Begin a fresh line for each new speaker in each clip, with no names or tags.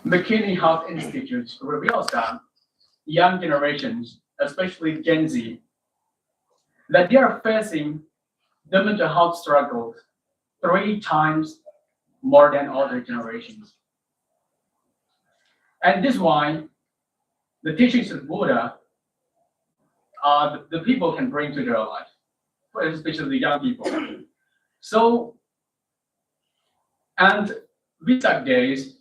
McKinney Health Institute reveals that young generations, especially Gen Z, that they are facing the mental health struggles 3 times more than other generations. And this is why the teachings of Buddha, the people can bring to their life, especially the young people. So, and Vesak days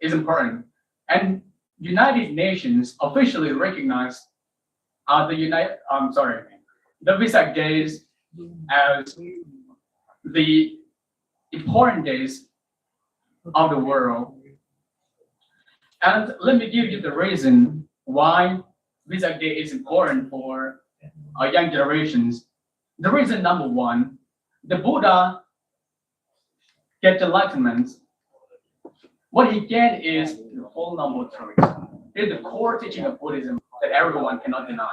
is important, and United Nations officially recognize the Vesak days as the important days of the world. And let me give you the reason why Vesak Day is important for young generations. The reason number one, the Buddha get enlightenment. What he get is the whole noble truth. It is the core teaching of Buddhism that everyone cannot deny.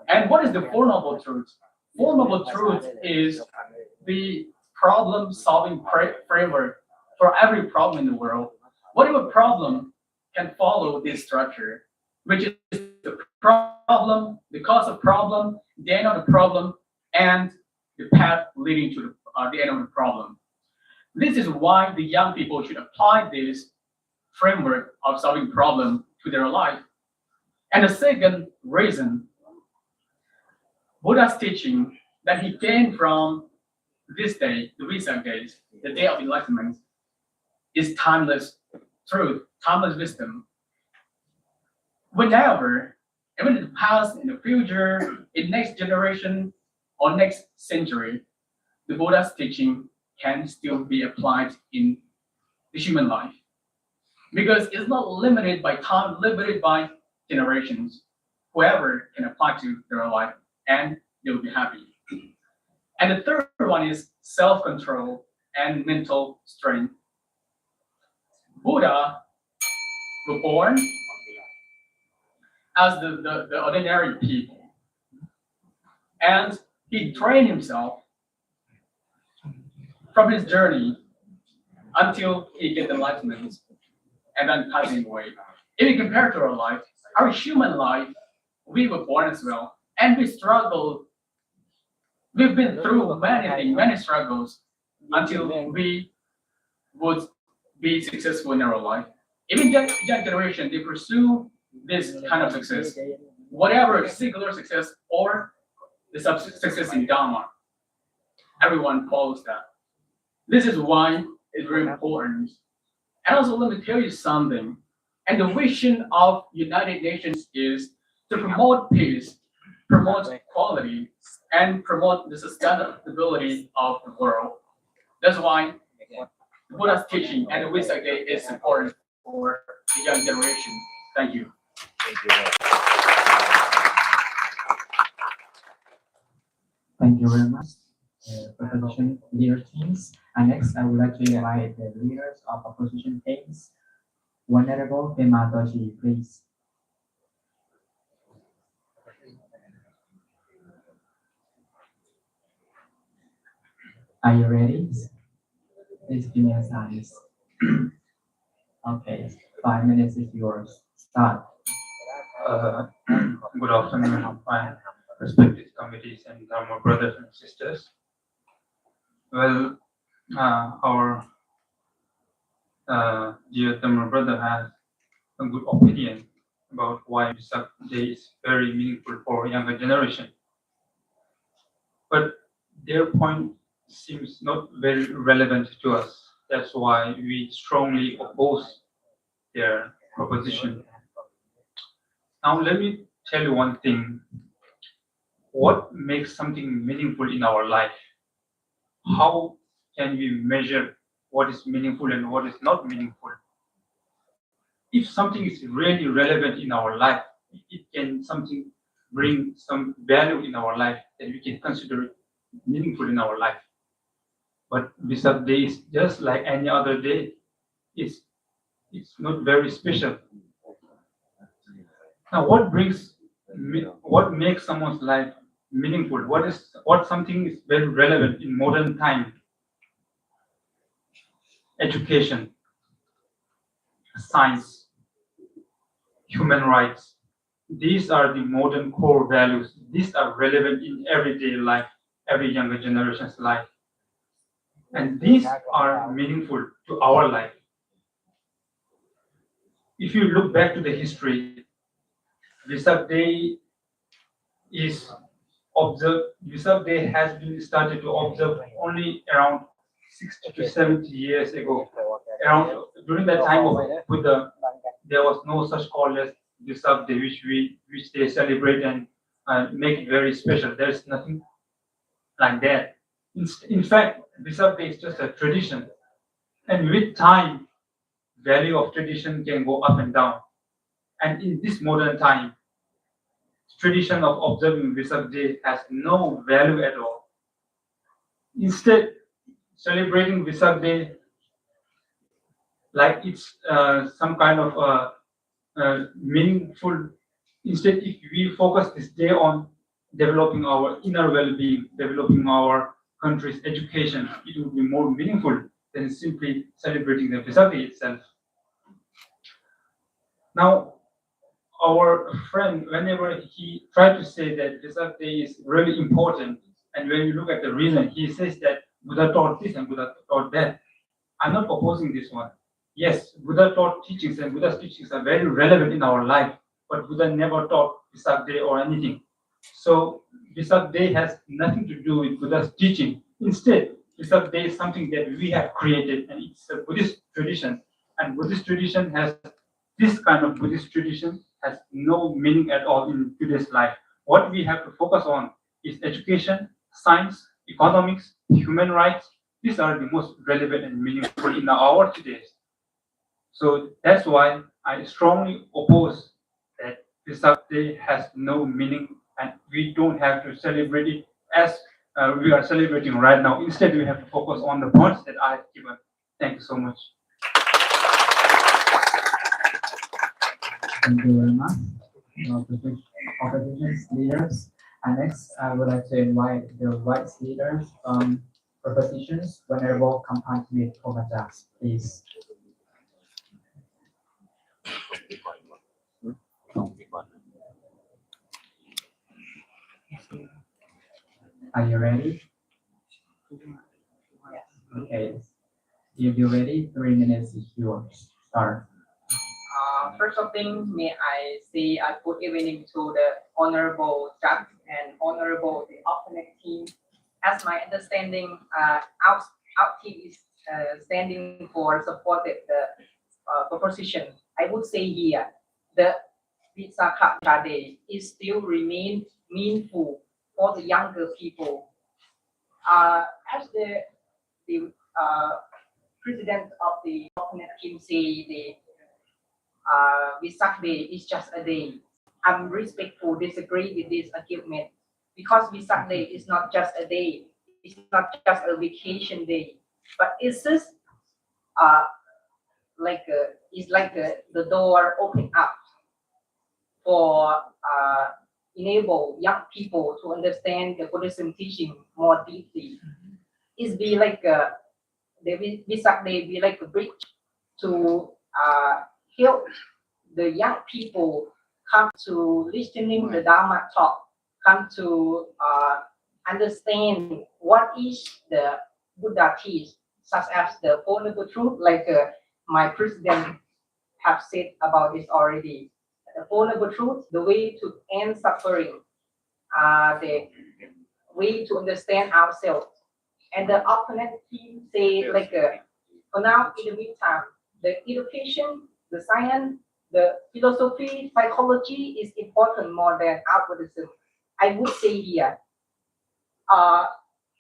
And what is the Four Noble Truths? Four Noble Truths is the problem-solving framework for every problem in the world. Whatever problem can follow this structure, which is the problem, the cause of problem, the end of the problem, and the path leading to the end of the problem. This is why the young people should apply this framework of solving problem to their life. And the second reason, Buddha's teaching that he gained from this day, the Vesak days, the day of enlightenment, is timeless truth, timeless wisdom. Whenever, even in the past, in the future, in next generation, or next century, the Buddha's teaching can still be applied in the human life. Because it's not limited by time, limited by generations. Whoever can apply to their life and they will be happy. And the third one is self-control and mental strength. Buddha was born as the ordinary people. And he trained himself from his journey until he get enlightenment and then passing away. If we compare to our life, our human life, we were born as well, and we struggle. We've been through many things, many struggles until we would be successful in our life. Even young generation, they pursue this kind of success, whatever secular success or the success in Dharma. Everyone follows that. This is why it's very important. And also, let me tell you something. And the vision of United Nations is to promote peace, promote equality, and promote the sustainability of the world. That's why Buddha's teaching and the Vesak Day is important for the young generation. Thank you.
Thank you.
Thank you very much, proposition leader teams. And next, I would like to invite the leaders of opposition teams. Honorable Pema Toshi, please. Are you ready? Please give me a sign. Okay, 5 minutes is yours. Start.
Good afternoon, my respected committees and Dharma brothers and sisters. Well, our dear Dharma brother has a good opinion about why Vesak Day is very meaningful for younger generation. But their point seems not very relevant to us. That's why we strongly oppose their proposition. Now, let me tell you one thing. What makes something meaningful in our life? How can we measure what is meaningful and what is not meaningful? If something is really relevant in our life, it can something bring some value in our life that we can consider it meaningful in our life. But Vesak Day is just like any other day. It's not very special. Now, what makes someone's life meaningful? What something is very relevant in modern time? Education. science, human rights. These are the modern core values. These are relevant in everyday life, every younger generation's life. And these are meaningful to our life. If you look back to the history, Vesak Day is Vesak Day has been started to observe only around 60 to 70 years ago. Around during that time of Buddha, there was no such call as Vesak Day, which they celebrate and make it very special. There's nothing like that. In fact, Vesak Day is just a tradition, and with time, value of tradition can go up and down. And in this modern time, tradition of observing Vesak Day has no value at all. Instead, celebrating Vesak Day like it's some kind of meaningful. Instead, if we focus this day on developing our inner well-being, developing our country's education, it would be more meaningful than simply celebrating the Vesak Day itself. Now, our friend, whenever he tried to say that Vesak Day is really important, and when you look at the reason, he says that Buddha taught this and Buddha taught that. I'm not opposing this one. Yes, Buddha taught teachings, and Buddha's teachings are very relevant in our life, but Buddha never taught Vesak Day or anything. So Vesak Day has nothing to do with Buddha's teaching. Instead, Vesak Day is something that we have created, and it's a Buddhist tradition. And Buddhist tradition has this kind of Buddhist tradition has no meaning at all in today's life. What we have to focus on is education, science, economics, human rights. These are the most relevant and meaningful in our today. So that's why I strongly oppose that Vesak Day has no meaning, and we don't have to celebrate it as we are celebrating right now. Instead, we have to focus on the points that I have given. Thank you so much.
Thank you very much, opposition leaders. And next, I would like to invite the rights leaders from propositions, Venerable Compassionate Komajas, please. Are you ready? Okay. If you're ready, 3 minutes is yours. Start.
First of thing, may I say a good evening to the honorable judge and honorable the opponent team. As my understanding, our team is standing for supported the proposition. I would say here the Visakha Day is still remain meaningful for the younger people. As the president of the opponent team say the Vesak Day is just a day. I'm respectful disagree with this argument because Vesak Day is not just a day. It's not just a vacation day, but it's just the door open up for enable young people to understand the Buddhism teaching more deeply. It's be like the Vesak Day be like a bridge to help the young people come to listening the Dharma talk, come to understand what is the Buddha teach, such as the Four Noble Truth, like my president have said about this already. The Four Noble Truth, the way to end suffering, the way to understand ourselves. And the opponent team say like for now, in the meantime, the education, the science, the philosophy, psychology is important more than Buddhism. I would say here,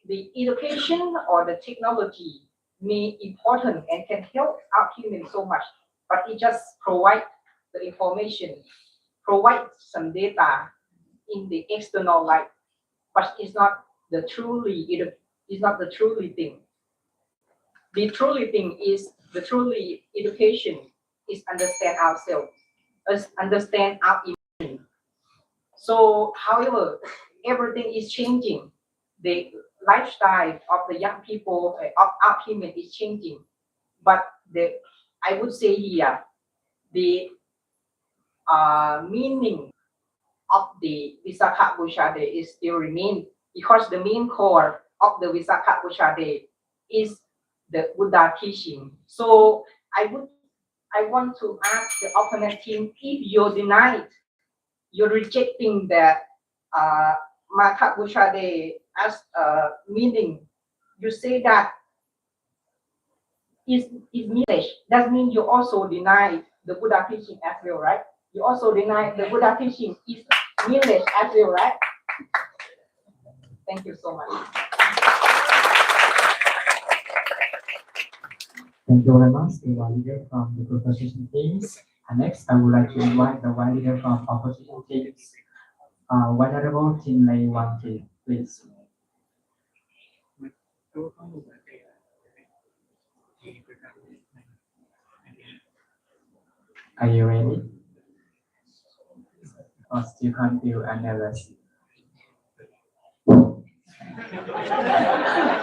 the education or the technology may important and can help our human so much, but it just provide the information, provide some data in the external life, but it's not the truly thing. The truly thing is the truly education is understand ourselves, us understand our emotion. So, however, everything is changing. The lifestyle of the young people of our human is changing. But I would say here, the meaning of the Visakha Busha Day is still remain because the main core of the Visakha Busha Day is the Buddha teaching. So I want to ask the opponent team if you deny it, you're rejecting that Matha Busha Day as meaning. You say that is meaningless. That means you also deny the Buddha teaching as well, right? You also deny the Buddha teaching is meaningless as well, right? Thank you so much.
Thank you very much, the white leader from the proposition teams. And next, I would like to invite the white leader from opposition teams, Venerable Team Lay One Team, please. Are you ready? Or still confused and nervous?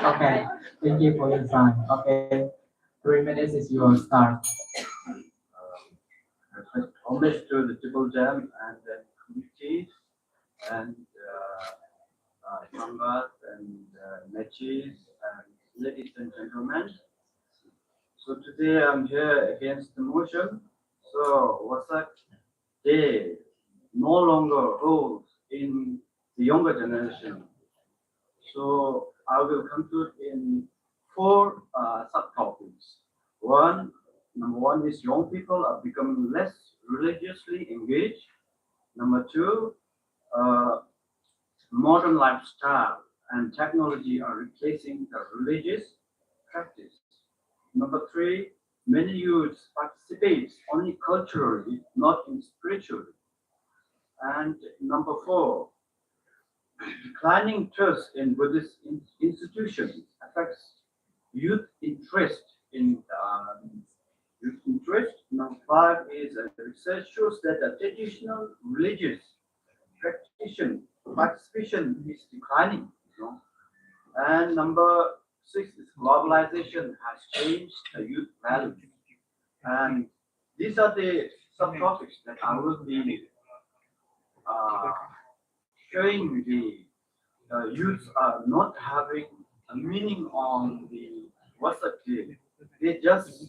Okay, thank you for your time. Okay, 3 minutes is your start.
Homage to the Triple Jam and then committees and Sangat and Mechis and ladies and gentlemen. So today I'm here against the motion. So Vesak Day no longer holds in the younger generation. So I will conclude in four subtopics. Number one is young people are becoming less religiously engaged. Number two, uh, modern lifestyle and technology are replacing the religious practice. Number three, many youths participate only culturally, not in spiritually. And number four, declining trust in Buddhist institutions affects youth interest in youth interest. Number five is research shows that the traditional religious practitioner participation is declining. You know? And number six is globalization has changed the youth values. And these are the subtopics that I will be uh, showing the youths are not having a meaning on the Vasak day. They just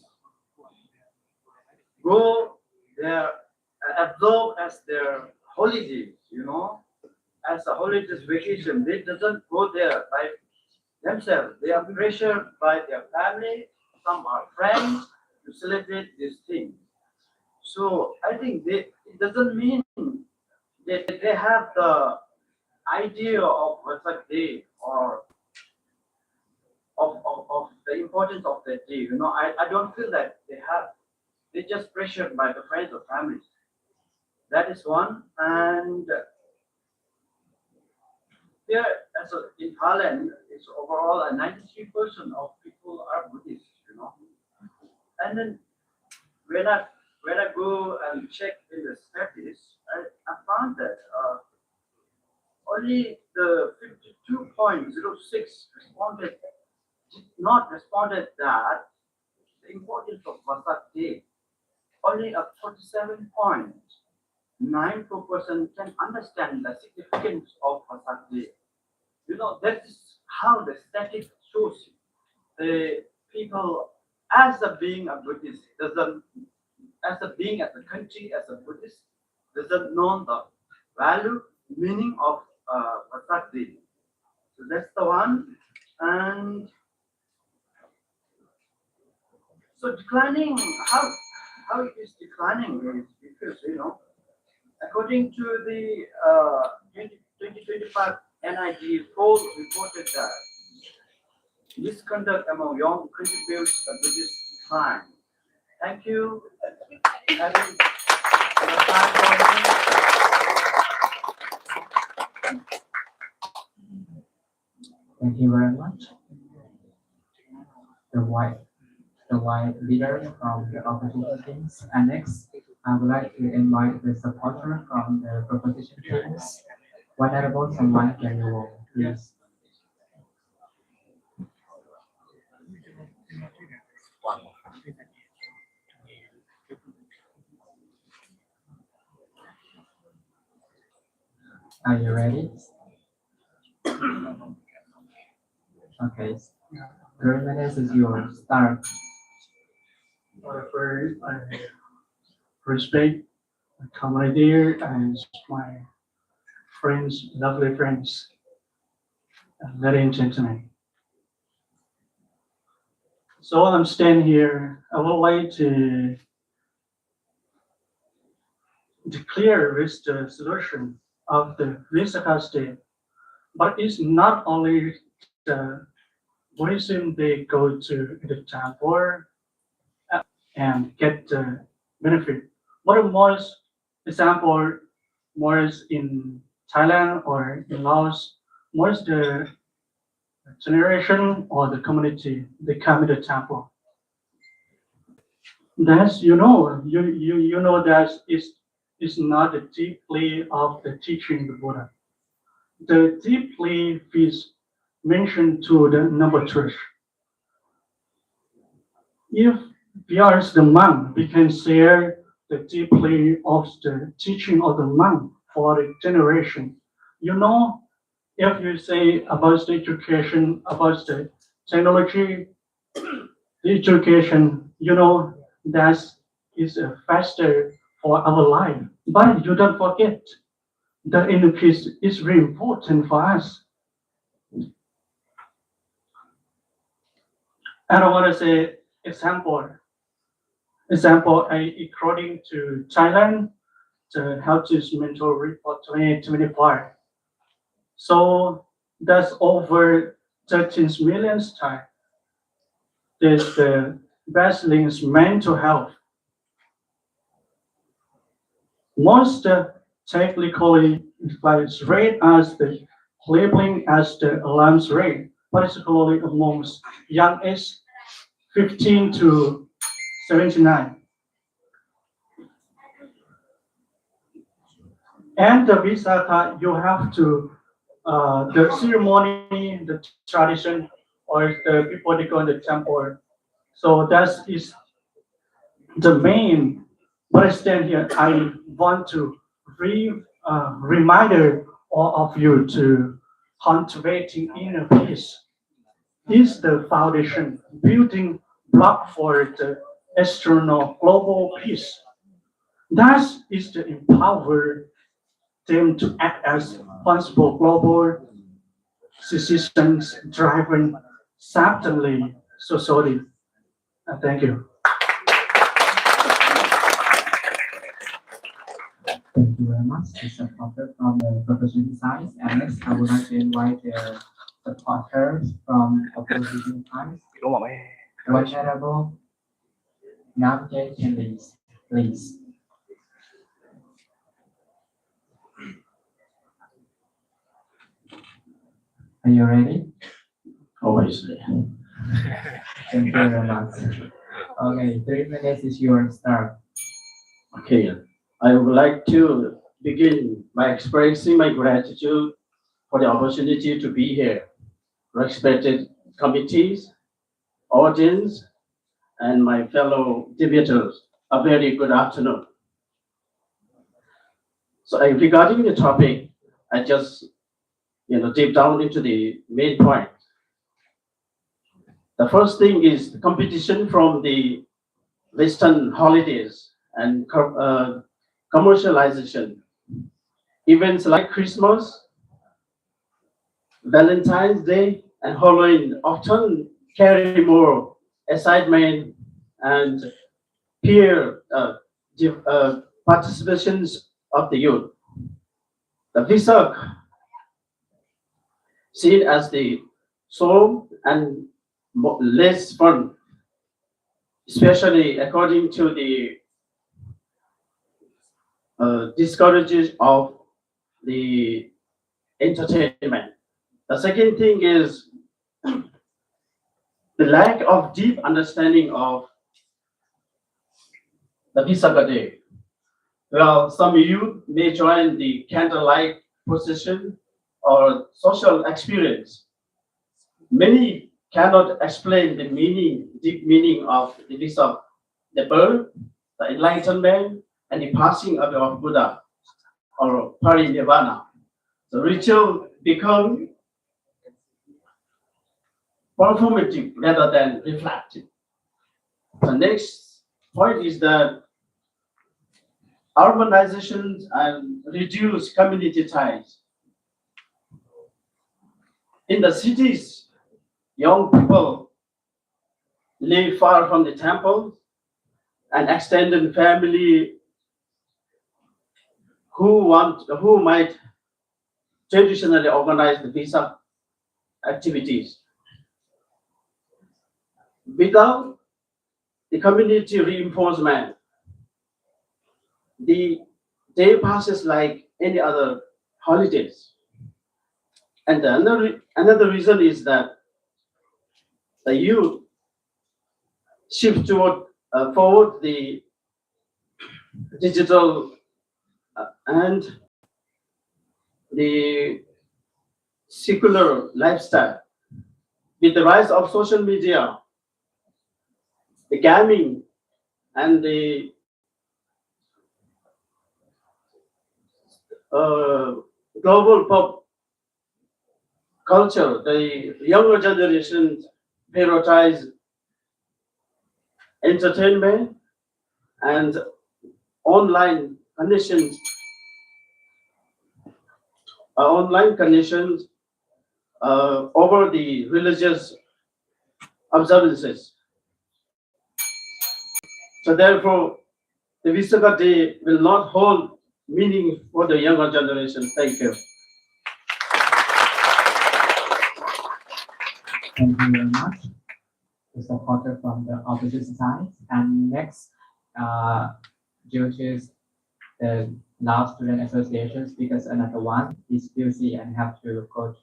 go there absorb as their holidays, as a holidays vacation. They doesn't go there by themselves. They are pressured by their family. Some are friends to celebrate these things. So I think it doesn't mean that they have the idea of Vasak day or of the importance of that day. I don't feel that they have. They're just pressured by the friends or families. That is one. And here, in Thailand, it's overall a 93% of people are Buddhist. And then when I when I go and check in the statistics, I found that only the 52.06 did not responded that the importance of Vasak Day. Only a 47.94% can understand the significance of Vasak Day. That is how the static shows the people as a being a Buddhist doesn't, as a being as a country as a Buddhist doesn't know the value meaning of Vasak Day. So that's the one. And so declining, how it is declining is because according to the 2025 NIG poll reported that misconduct among young contributes to Buddhist decline. Thank you. Having time for me.
Thank you very much. The white leader from the opposition teams. And next, I would like to invite the supporter from the proposition teams. Honorable Someone Kenyo, please. Are you ready? Okay. 3 minutes is yours. Start.
For respect my community and my friends, lovely friends, ladies and gentlemen. So while I'm standing here, I would like to declare this the solution of the Vesak state. But it's not only the Buddhism they go to the temple and get the benefit. But most example, more in Thailand or in Laos, most the generation or the community they come to the temple. That's you know that is not the deeply of the teaching the Buddha. The deeply is mentioned to the number church. If we are the monk, we can share the deeply of the teaching of the monk for the generation. You know, if you say about the education, about the technology, the education, you know, that is faster for our life. But you don't forget the inner peace is very important for us. And I want to say example, according to Thailand, the health is mental report 2025. So that's over 13 million time. There's the best links mental health. Most technically it's rate as the labeling as the alarms rate, particularly amongst young age 15 to 79. And the Visakha, you have to the ceremony, the tradition, or the people they go in the temple. So that is the main. But I stand here. I want to reminder all of you to cultivating inner peace is the foundation, building block for the external global peace. That is to empower them to act as responsible global citizens driving certainly society. Thank you.
Thank you very much. The supporter from the professional science. And next, I would like to invite the supporters from opposition science. Venerable Namje, please. Are you ready?
Always.
Thank you very much. Okay, 3 minutes is your start.
Okay, I would like to begin by expressing my gratitude for the opportunity to be here. Respected committees, audience, and my fellow debaters, a very good afternoon. So regarding the topic, I just deep down into the main point. The first thing is the competition from the Western holidays and commercialization. Events like Christmas, Valentine's Day, and Halloween often carry more excitement and peer participations of the youth. The Vesak, seen as the soul and less fun, especially according to the discourages of the entertainment. The second thing is the lack of deep understanding of the Visakha Day. Well, some youth may join the candlelight procession or social experience. Many cannot explain the deep meaning of the Visakha, the birth, the enlightenment, and the passing of Buddha or parinirvana. the ritual become performative rather than reflective. The next point is that urbanization and reduce community ties. In the cities, young people live far from the temple and extended family who might traditionally organize the visa activities. Without the community reinforcement, the day passes like any other holidays. And another reason is that the youth shift forward the digital and the secular lifestyle. With the rise of social media, the gaming, and the uh, global pop culture, the younger generation prioritize entertainment and online connections, online connections over the religious observances. So therefore, the Visakha Day will not hold meaning for the younger generation. Thank you.
Thank you very much. The supporter from the opposite side. And next, due to the Lao Student Association speakers, another one is busy and have to go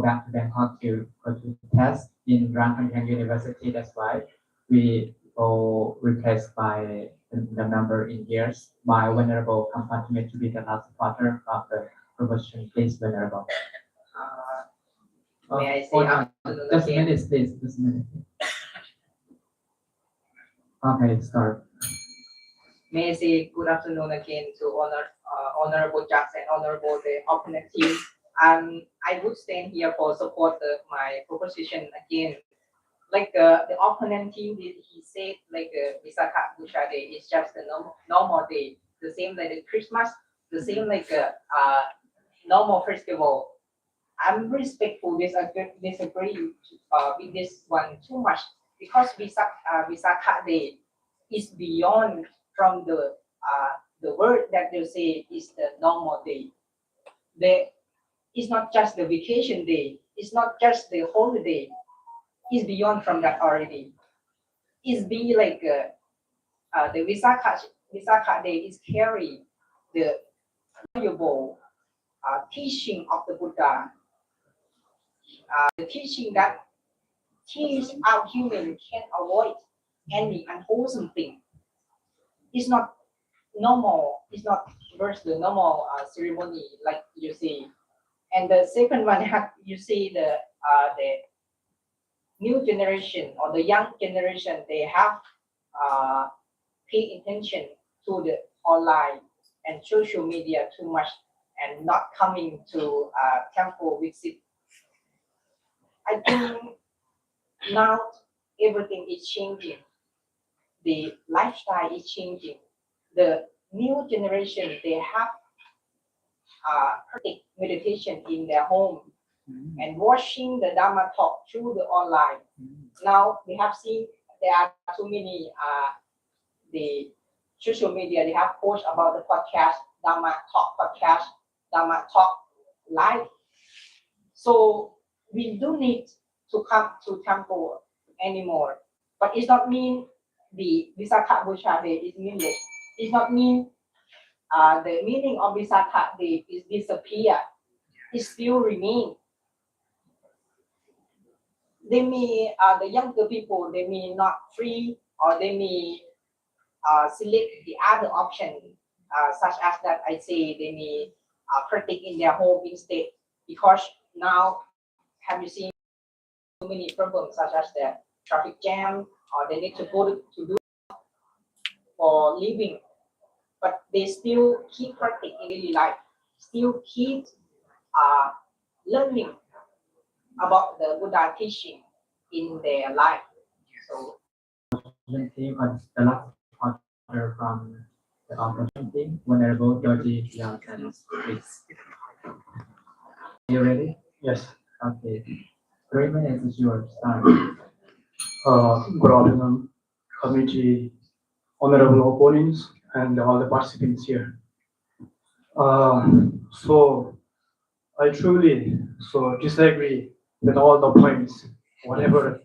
back to Bangkok to go to test in Rangkang University. That's why we go replaced by the number in years by Venerable Compartment to be the last supporter of the promotion. Please, Venerable.
May I say
hold on.
afternoon
Just a
again?
minute, please. Just a minute. Okay, start.
May I say good afternoon again to honorable judge and honorable the opponent team. I would stand here for support my proposition again. Like the opponent team, he said like Visakha Bhusha Day is just a normal day, the same like the Christmas, the same like normal festival. I'm respectful disagree with this one too much because Visakha Day is beyond from the word that they say is the normal day. It's not just the vacation day. It's not just the holiday. It's beyond from that already. It's be like the Visakha Day is carry the valuable teaching of the Buddha, the teaching that teach our human can avoid any unwholesome thing. It's not normal. It's not versus the normal ceremony like you see. And the second one, you see the new generation or the young generation, they have pay attention to the online and social media too much and not coming to temple visit. I think now everything is changing. The lifestyle is changing. The new generation, they have practice meditation in their home and watching the Dharma talk through the online. Now we have seen there are too many the social media. They have posts about the podcast, Dharma talk podcast, Dharma talk live. So we do need to come to temple anymore. But it's not mean the Visakha Bhusha Day is meaningless. It's not mean the meaning of Visakha Day is disappear. It still remain. They may the younger people they may not free or they may select the other option such as that I say they may practice in their home instead because now have you seen so many problems such as the traffic jam or they need to go to do for living, but they still keep practice in daily life, still keep learning about the Buddha teaching in their life. So
Team or the last supporter from the opposition team, Honorable Georgie Johnson, please. You ready?
Yes.
Okay. 3 minutes is yours. Start.
Good afternoon, committee, honorable opponents, and all the participants here. So I truly disagree with all the points, whatever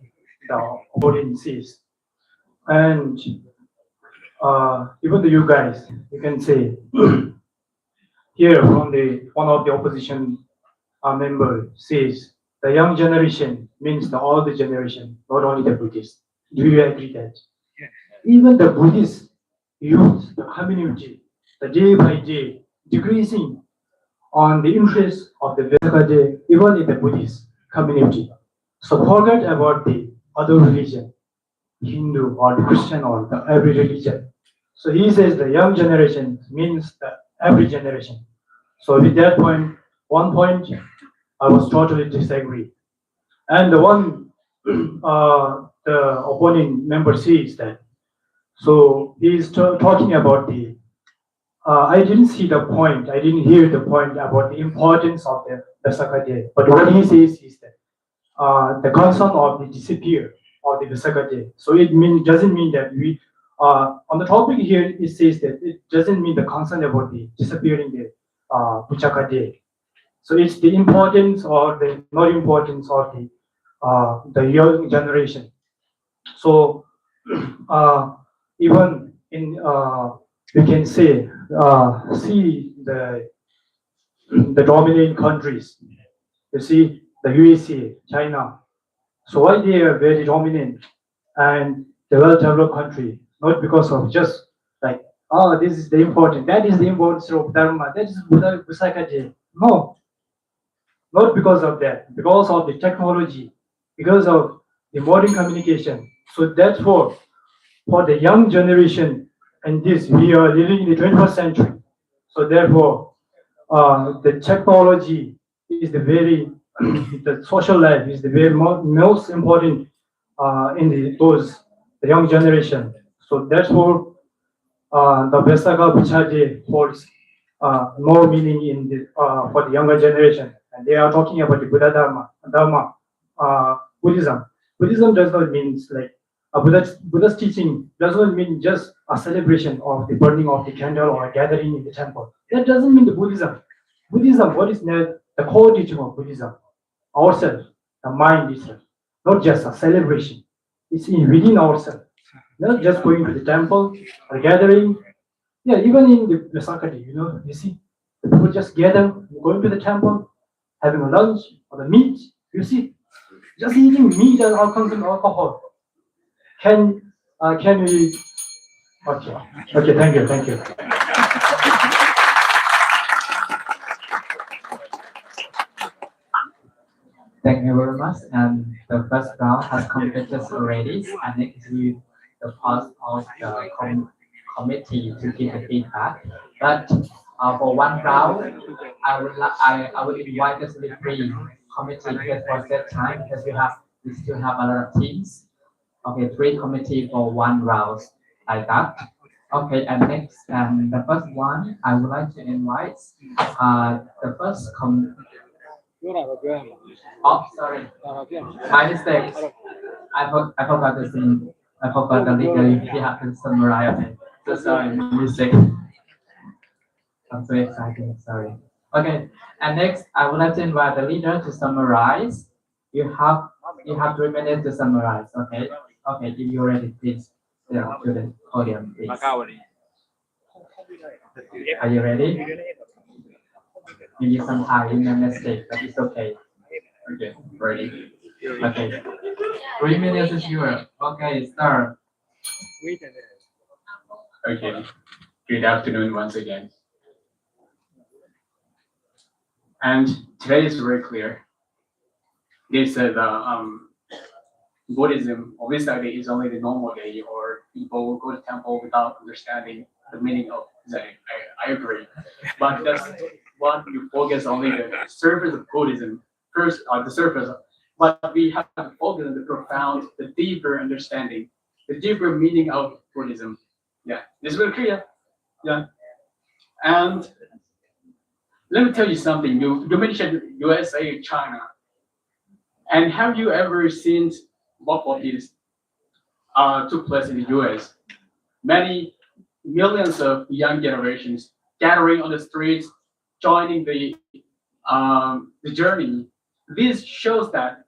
the opponent says, and even you guys, you can say here from the one of the opposition member says the young generation means all the generation, not only the Buddhists. Do you agree that? Even the Buddhist youth, the community, the day by day decreasing on the interest of the Vesak day, even in the Buddhist community. So forget about the other religion, Hindu or the Christian or the every religion. So he says the young generation means the every generation. So with that point, one point, I was totally disagree. And the one the opponent member says that. So he's talking about the. I didn't see the point. I didn't hear the point about the importance of the Vesak day. But what he says is that the concept of the disappear of the Vesak day. So it doesn't mean that we on the topic here it says that it doesn't mean the concern about the disappearing the Puchaka day. So it's the importance or the not importance of the young generation. So even in we can say see the dominant countries. You see the USA, China. So why they are very dominant and the well-developed country? Not because of just like this is the important, that is the importance of dharma, that is Buddha Pusaka. No, not because of that, because of the technology, because of the modern communication. So therefore, for the young generation, and this we are living in the 21st century. So therefore, the technology is the very the social life is the very most important in the young generation. So therefore, the Vesaka Vichade holds more meaning in for the younger generation. And they are talking about the Buddha Dharma, Buddhism. Buddhism does not mean like Buddha's teaching does not mean just a celebration of the burning of the candle or a gathering in the temple. That doesn't mean the Buddhism. Buddhism, what is the core teaching of Buddhism? Ourselves, the mind itself, not just a celebration. It's within ourselves. Not just going to the temple or gathering. Yeah, even in the Vesak, you see, the people just gather, going to the temple, having a lunch or the meat. You see, just eating meat and consuming alcohol. Can we? Okay, okay, thank you.
Thank you very much. And the first round has completed already. And next we the pause of the committee to give the feedback. But for one round, I would invite the three committee because for that time because we still have a lot of teams. Okay, three committee for one round like that. Okay, and next the first one I would like to invite the first Oh, sorry. My mistake. I forgot the thing. I forgot the legal. You have to summarize it. So sorry, my mistake. I'm so excited. Sorry. Okay. And next, I would like to invite the leader to summarize. You have 3 minutes to summarize. Okay. Okay. If you're ready, please to the podium, please. Are you ready? You need some time in your mistake, but it's okay. Okay, ready. Okay. 3 minutes is yours. Okay, start.
Okay. Good afternoon once again. And today is very clear. They said Buddhism or Vesak day is only the normal day, or people will go to temple without understanding the meaning of Zen. I agree, but want to focus only the surface of Buddhism, first the surface, but we have to focus on the profound, the deeper understanding, the deeper meaning of Buddhism. Yeah, this is very clear. Yeah, and let me tell you something. You mentioned USA, China, and have you ever seen what of these took place in the US? Many millions of young generations gathering on the streets, joining the journey. This shows that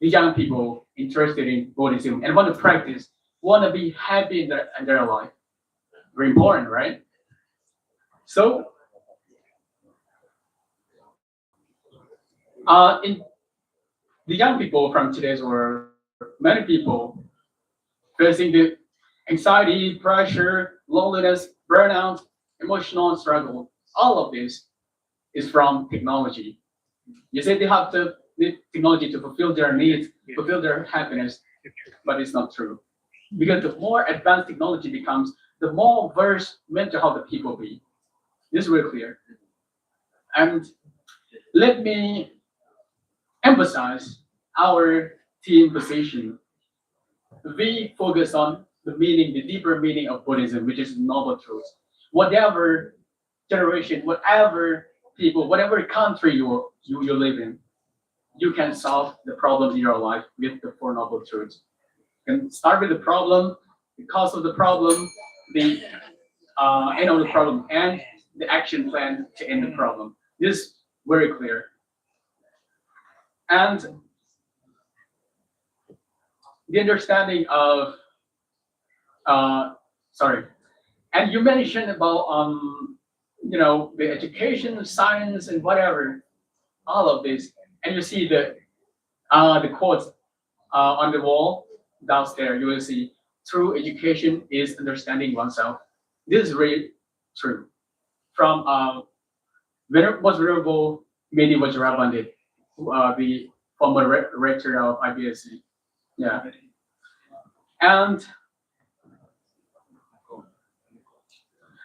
the young people interested in Buddhism and want to practice, want to be happy in their life. Very important, right? So, in the young people from today's world, many people facing the anxiety, pressure, loneliness, burnout, emotional struggle. All of this is from technology. You say they have to need technology to fulfill their needs, fulfill their happiness, but it's not true. Because the more advanced technology becomes, the more worse mental health the people be. This is very clear. And let me emphasize our team position. We focus on the meaning, the deeper meaning of Buddhism, which is noble truths. Whatever generation, whatever people, whatever country you live in, you can solve the problem in your life with the Four Noble Truths. You can start with the problem, the cause of the problem, the end of the problem, and the action plan to end the problem. This is very clear. And the understanding of sorry, and you mentioned about the education, science, and whatever, all of this, and you see the quotes on the wall downstairs. You will see true education is understanding oneself. This is really true. From most venerable Medi Vajrabandit, the former rector of IBSC. Yeah, and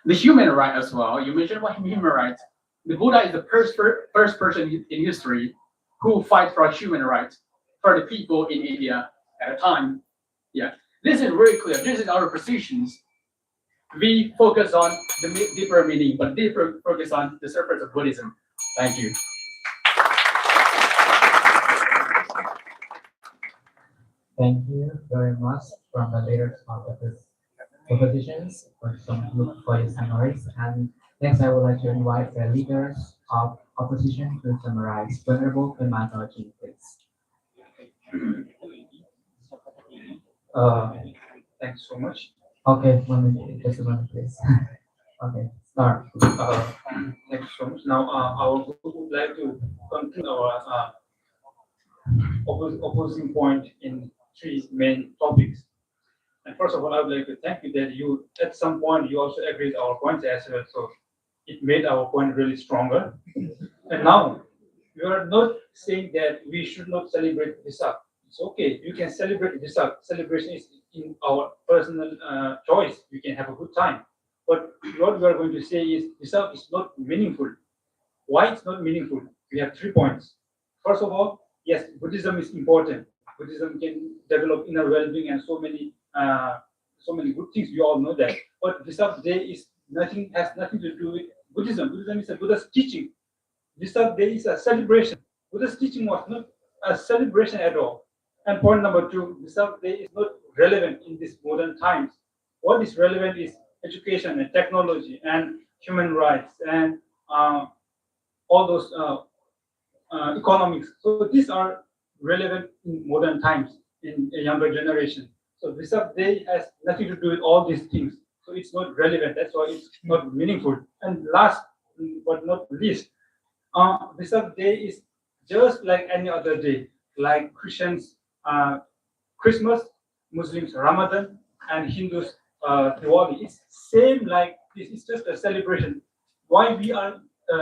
the human right as well. You mentioned about human rights. The Buddha is the first person in history who fight for human rights for the people in India at a time. Yeah, this is very clear. This is our positions. We focus on the deeper meaning, but deeper focus on the surface of Buddhism. Thank you.
Thank you very much from the leaders of the propositions for some good for your summaries. And next, I would like to invite the leaders of opposition to summarize. Venerable Pematojin, please.
Thanks so much.
Okay, 1 minute, just a moment, please. Okay, start.
Thanks so much. Now, our group would like to conclude our opposing point in three main topics. And first of all, I would like to thank you that you, at some point, you also agreed our points as well. So it made our point really stronger. And now, you are not saying that we should not celebrate Vesak. It's okay. You can celebrate Vesak. Celebration is in our personal choice. You can have a good time. But what we are going to say is Vesak is not meaningful. Why it's not meaningful? We have 3 points. First of all, yes, Buddhism is important. Buddhism can develop inner well-being and so many good things. We all know that. But Vesak Day has nothing to do with Buddhism. Buddhism is a Buddha's teaching. Vesak Day is a celebration. Buddha's teaching was not a celebration at all. And point number 2, Vesak Day is not relevant in these modern times. What is relevant is education and technology and human rights and all those economics. So these are relevant in modern times in a younger generation. So Vesak Day has nothing to do with all these things. So it's not relevant. That's why it's not meaningful. And last but not least, Vesak Day is just like any other day, like Christians Christmas, Muslims Ramadan, and Hindus Diwali. It's same like this. It's just a celebration. Why we are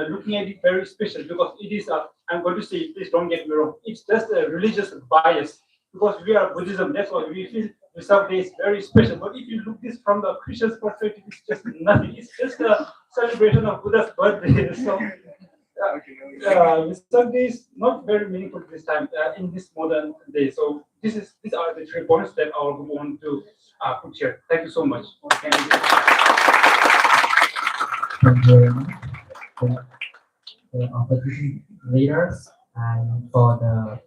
looking at it very special? Because it is I'm going to say, please don't get me wrong. It's just a religious bias because we are Buddhism. That's why we feel Vesak Day is very special. But if you look this from the Christian's perspective, it's just nothing. It's just a celebration of Buddha's birthday. So Vesak Day is not very meaningful this time in this modern day. So these are the 3 points that I would want to put here. Thank you so much.
Thank you very much for the opposition leaders and for the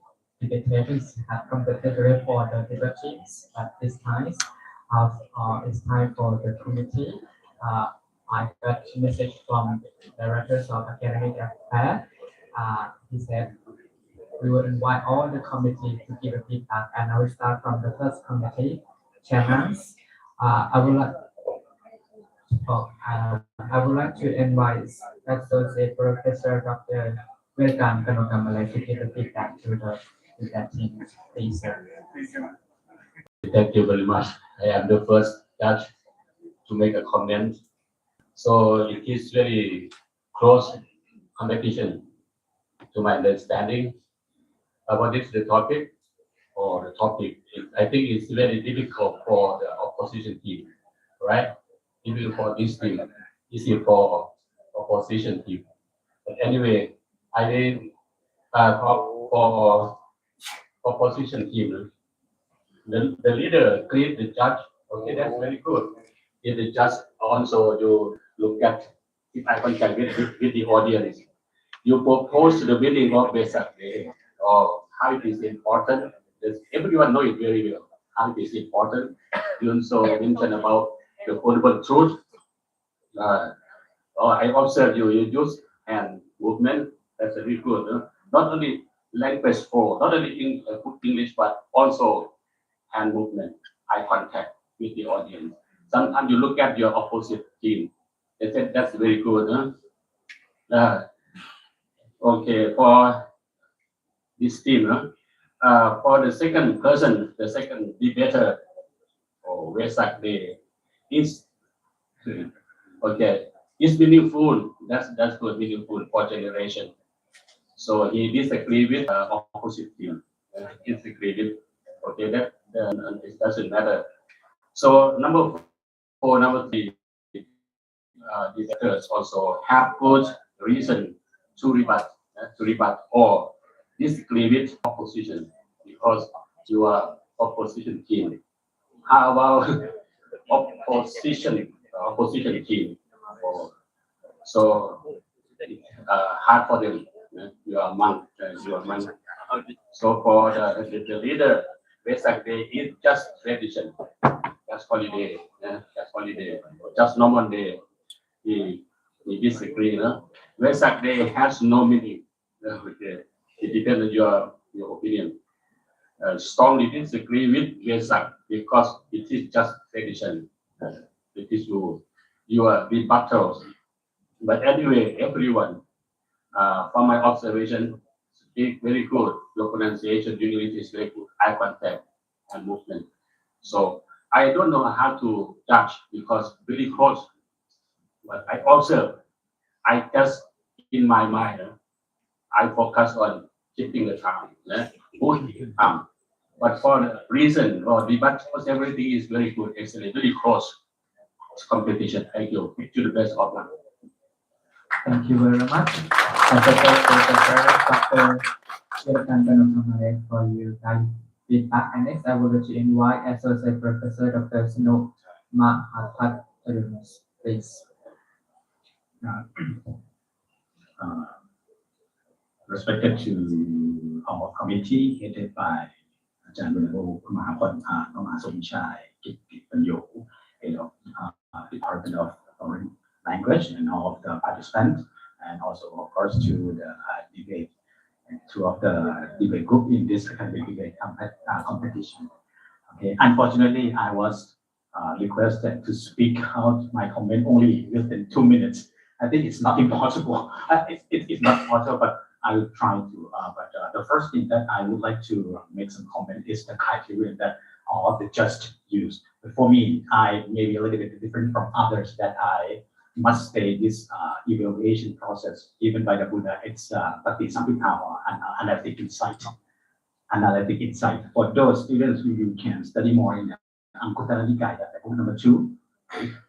debaters have completed for the debate teams. At this time, it's time for the committee. I got a message from directors of academic affairs. He said we will invite all the committee to give a feedback, and I will start from the first committee chairman. I would like. I would like to invite Associate Professor Dr. Vesak to give a feedback to the team. Please, sir.
Thank you very much. I am the first judge to make a comment. So it is very close competition to my understanding. What is the topic or the topic? I think it's very difficult for the opposition team, right? Difficult for this team, easy for opposition team. But anyway, I think for opposition team, the leader create the judge. Okay, that's very good. If the judge also you look at if I contact with the audience, you propose the meaning of Vesak Day or how it is important. Everyone know it very well. How it is important. You also mention about the foldable truth. I observe you use hand movement. That's very good. Not only language for not only English but also hand movement, eye contact with the audience. Sometimes you look at your opposite team. They said that's very good. Okay, for this team, for the second person, the second debater, or Vesak Day, is okay. It's meaningful. That's good, meaningful for generation. So he disagree with opposite team. Disagree with. Okay, that it doesn't matter. So number 4, number 3, debaters also have good reason to rebut or disagree with opposition because you are opposition team. How about opposition team? So hard for them. You are monk. So for the leader, Vesak Day is just tradition, just holiday, just holiday, just normal day. He disagree. Vesak Day has no meaning. Okay. It depends on your opinion. Strongly disagree with Vesak because it is just tradition. It is your rebuttals. But anyway, everyone, from my observation, speak very good. Your pronunciation, English is very good. Eye contact and movement. So I don't know how to judge because really close. But I observe. I just in my mind, I focus on keeping the time. But for the reason or debate, everything is very good, excellent, very close competition. Thank you. To the best of luck.
Thank you very much. Associate Professor Dr. Vesak for your feedback. And next, I would like to invite Associate Professor Dr. Snow Mahapat, please.
Respected to our committee headed by General Somchai Kitpanyo, Department of Foreign Language, and all of the participants, and also, of course, to the debate, and two of the debate group in this academic debate competition. Okay, unfortunately, I was requested to speak out my comment only within 2 minutes. I think it's not impossible. It's not possible, but I will try to. But the first thing that I would like to make some comment is the criteria that all of the judges use. But for me, I may be a little bit different from others that I must say this evaluation process, even by the Buddha, it's Patisampitava and analytic insight. Analytic insight. For those students who you can study more in Anguttara Nikaya, book number 2,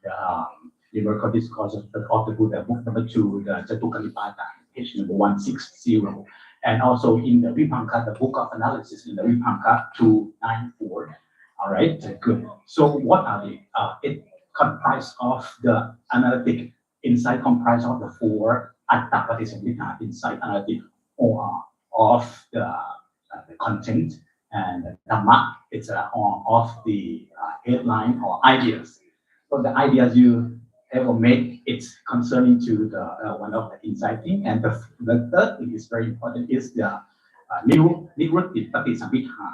the numerical discourse of the Buddha, book number 2, the Jatukalipata. page number 160. And also in the Vipanka, the book of analysis in the Vipanka 294. All right, good. So what are they? It comprised of the analytic insight, comprised of the 4 atta patisamita insight analytic or of the content, and dhamma, it's of the headline or ideas. So the ideas you ever make, it's concerning to the one of the inciting, and the third thing is very important is the new Nivrutti Patisamita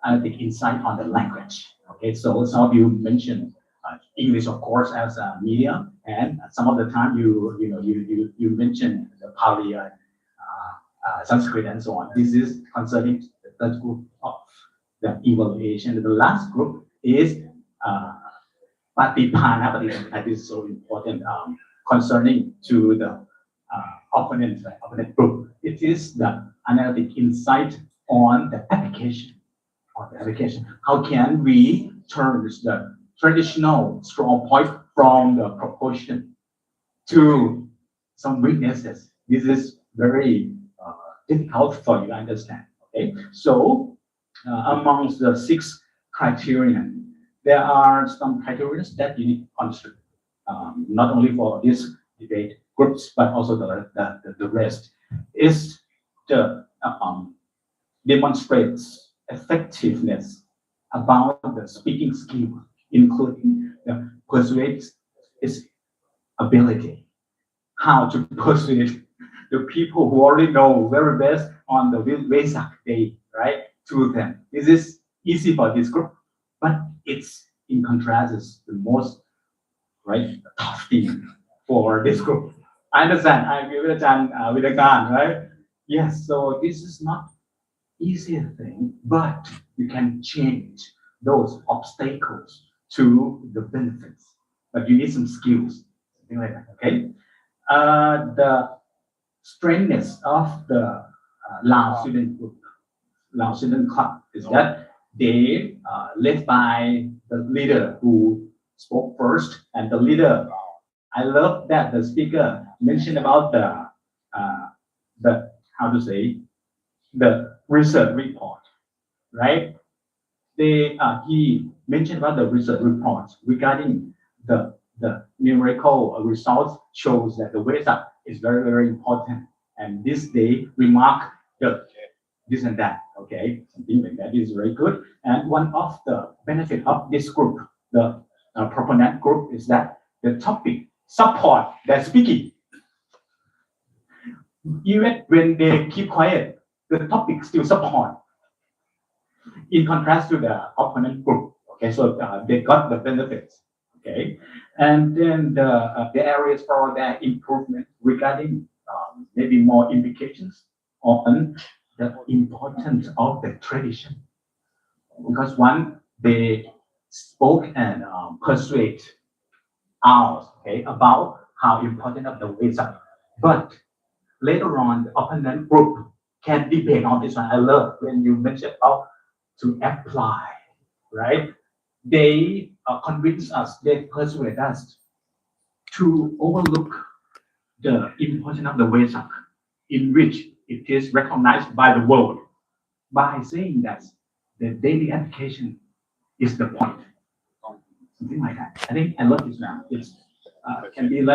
analytic insight on the language. Okay, so some of you mentioned English, of course, as a medium, and some of the time you mentioned the Pali, Sanskrit, and so on. This is concerning the third group of the evaluation. The last group is Patipana, but that is so important concerning to the opponent group. It is the analytic insight on the application. How can we turn the traditional strong point from the proportion to some weaknesses? This is very difficult for you to understand. Okay, so amongst the 6 criterion, there are some criteria that you need to consider, not only for this debate groups but also the rest. Is the demonstrates effectiveness about the speaking skill, including the persuade its ability, how to persuade the people who already know very best on the Vesak day, right, to them. This is easy for this group, but it's in contrast is the most tough thing for this group. I understand. I agree with the Gan, right? Yes. So this is not easier thing, but you can change those obstacles to the benefits. But you need some skills, something like that. Okay. The strengthness of the Lao student group, Lao student club, is that they led by the leader who spoke first, and the leader. I love that the speaker mentioned about the how to say the research report, right? He mentioned about the research reports regarding the numerical results shows that the Vesak is very important, and this day remark the this and that. Okay, something like that is very good. And one of the benefit of this group, the proponent group, is that the topic support their speaking. Even when they keep quiet, the topic still support. In contrast to the opponent group, okay, so they got the benefits, okay, and then the areas for their improvement regarding maybe more implications on the importance of the tradition, because one they spoke and persuade ours, okay, about how important of the Vesak, but later on the opponent group can debate on this one. I love when you mentioned how to apply, right? They convince us, they persuade us to overlook the importance of the Vesak, in which it is recognized by the world, by saying that the daily application is the point. Something like that. I think I love this now. It's can be like